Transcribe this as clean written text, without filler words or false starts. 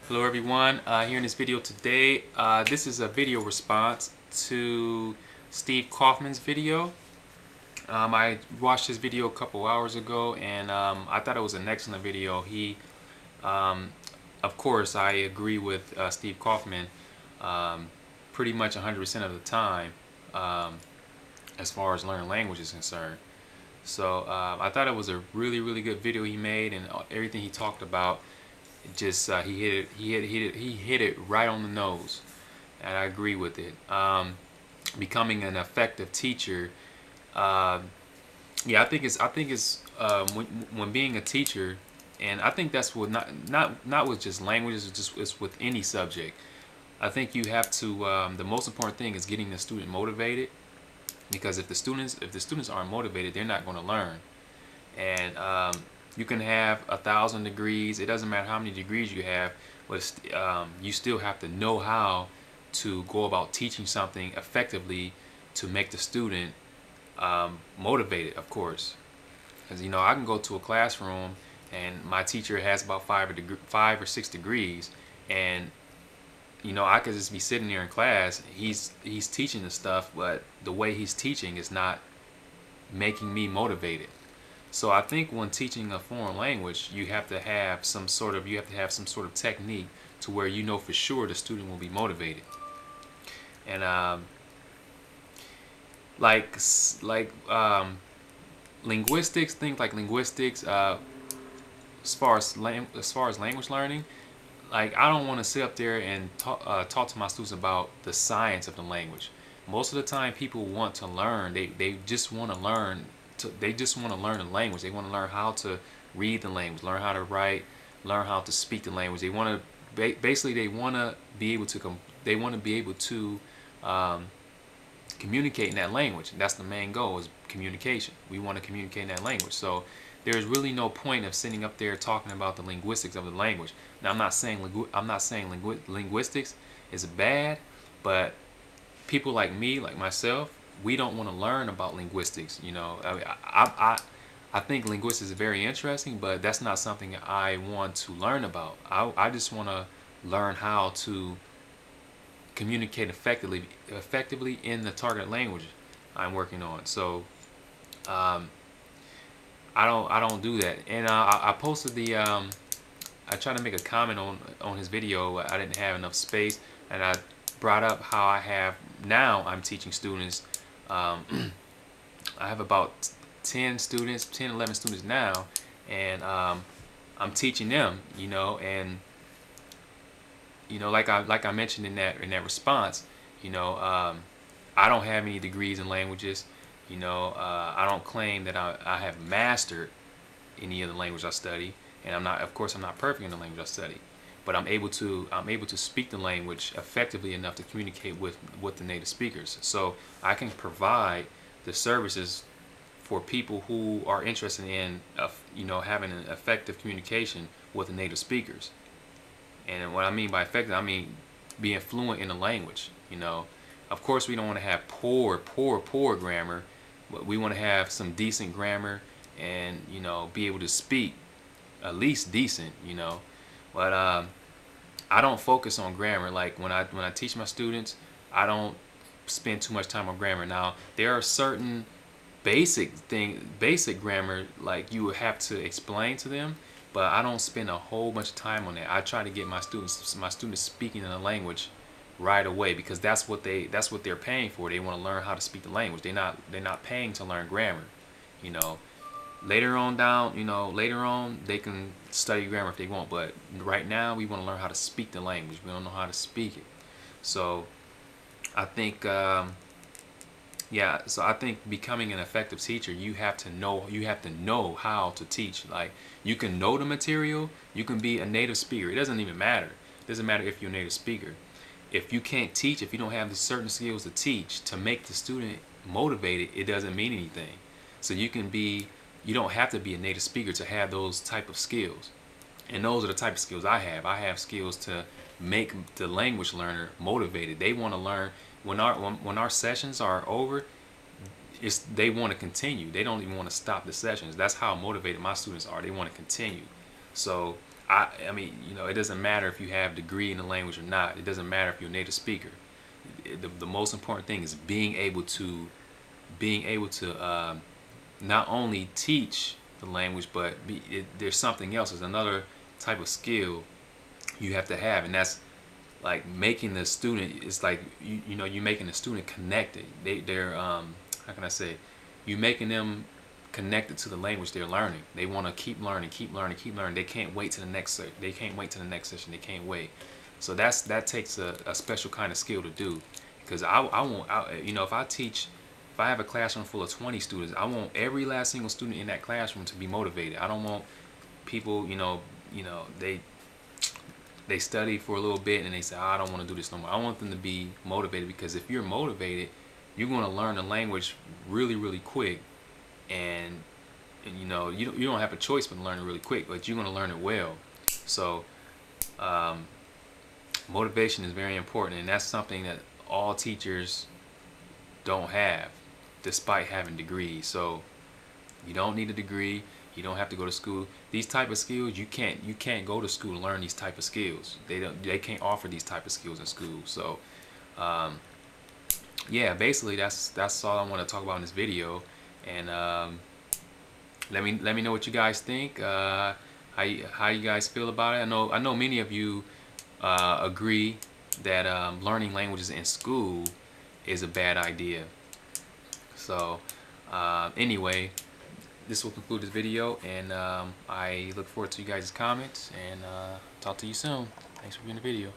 Hello everyone, here in this video today, this is a video response to Steve Kaufman's video. I watched his video a couple hours ago and I thought it was an excellent video. Um, of course, I agree with Steve Kaufman pretty much 100% of the time as far as learning language is concerned. So I thought it was a really good video he made, and everything he talked about, just he hit it right on the nose, and I agree with it. Becoming an effective teacher, uh, yeah, I think it's when being a teacher, and I think that's what not with just languages, it's with any subject. I think you have to the most important thing is getting the student motivated, because if the students aren't motivated, they're not going to learn. And you can have 1,000 degrees. It doesn't matter how many degrees you have, but you still have to know how to go about teaching something effectively to make the student motivated, of course. Because I can go to a classroom and my teacher has about 5 or 6 degrees, and I could just be sitting there in class. He's teaching the stuff, but the way he's teaching is not making me motivated. So I think when teaching a foreign language, you have to have some sort of technique to where you know for sure the student will be motivated. And like linguistics, things like linguistics, as far as language learning, like I don't want to sit up there and talk to my students about the science of the language. Most of the time, people want to learn. They just want to learn. They just want to learn the language. They want to learn how to read the language, learn how to write, learn how to speak the language. They want to basically they want to be able to um, communicate in that language. That's the main goal, is communication. We want to communicate in that language. So there's really no point of sitting up there talking about the linguistics of the language. Now I'm not saying linguistics is bad, but people like me, like myself, we don't want to learn about linguistics. I think linguistics is very interesting, but that's not something I want to learn about. I just want to learn how to communicate effectively in the target language I'm working on. So um, I don't do that. And I posted I tried to make a comment on his video. I didn't have enough space, and I brought up how I'm teaching students. I have about 11 students now, and I'm teaching them. And like I mentioned in that response, you know, um, I don't have any degrees in languages. I don't claim that I have mastered any of the language I study, and of course I'm not perfect in the language I study, but I'm able to speak the language effectively enough to communicate with the native speakers. So I can provide the services for people who are interested in having an effective communication with the native speakers. And what I mean by effective, I mean being fluent in the language. Of course, we don't want to have poor grammar, but we want to have some decent grammar, and be able to speak at least decent. But I don't focus on grammar. Like when I teach my students, I don't spend too much time on grammar. Now there are certain basic grammar, like you would have to explain to them, but I don't spend a whole bunch of time on that. I try to get my students speaking in the language right away, because that's what they're paying for. They want to learn how to speak the language. They're not paying to learn grammar. You know, later on they can study grammar if they want, but right now we want to learn how to speak the language. We don't know how to speak it. So I think yeah, so I think becoming an effective teacher, you have to know how to teach. Like, you can know the material, you can be a native speaker. It doesn't even matter. It doesn't matter if you're a native speaker. If you can't teach, if you don't have the certain skills to teach to make the student motivated, it doesn't mean anything. So you don't have to be a native speaker to have those type of skills. And those are the type of skills I have. I have skills to make the language learner motivated. They want to learn. When our sessions are over, they want to continue. They don't even want to stop the sessions. That's how motivated my students are. They want to continue. So I mean, you know, it doesn't matter if you have a degree in the language or not. It doesn't matter if you're a native speaker. The most important thing is being able to not only teach the language, but there's something else. There's another type of skill you have to have, and that's like making the student. It's like you know, you're making the student connected. They're how can I say, you making them connected to the language they're learning. They want to keep learning, keep learning, keep learning. They can't wait to the next. They can't wait to the next session. They can't wait. So that takes a special kind of skill to do, because I won't. You know, if I have a classroom full of 20 students, I want every last single student in that classroom to be motivated. I don't want people, they study for a little bit and they say, oh, I don't want to do this no more. I want them to be motivated, because if you're motivated, you're going to learn the language really, really quick, and you know, you don't have a choice but to learn it really quick, but you're going to learn it well. So motivation is very important, and that's something that all teachers don't have, despite having degrees. So you don't need a degree. You don't have to go to school. These type of skills, you can't go to school to learn these type of skills. They can't offer these type of skills in school. So yeah, basically that's all I want to talk about in this video. And let me know what you guys think. How you guys feel about it. I know many of you agree that learning languages in school is a bad idea. So anyway, this will conclude this video, and I look forward to you guys' comments, and talk to you soon. Thanks for viewing the video.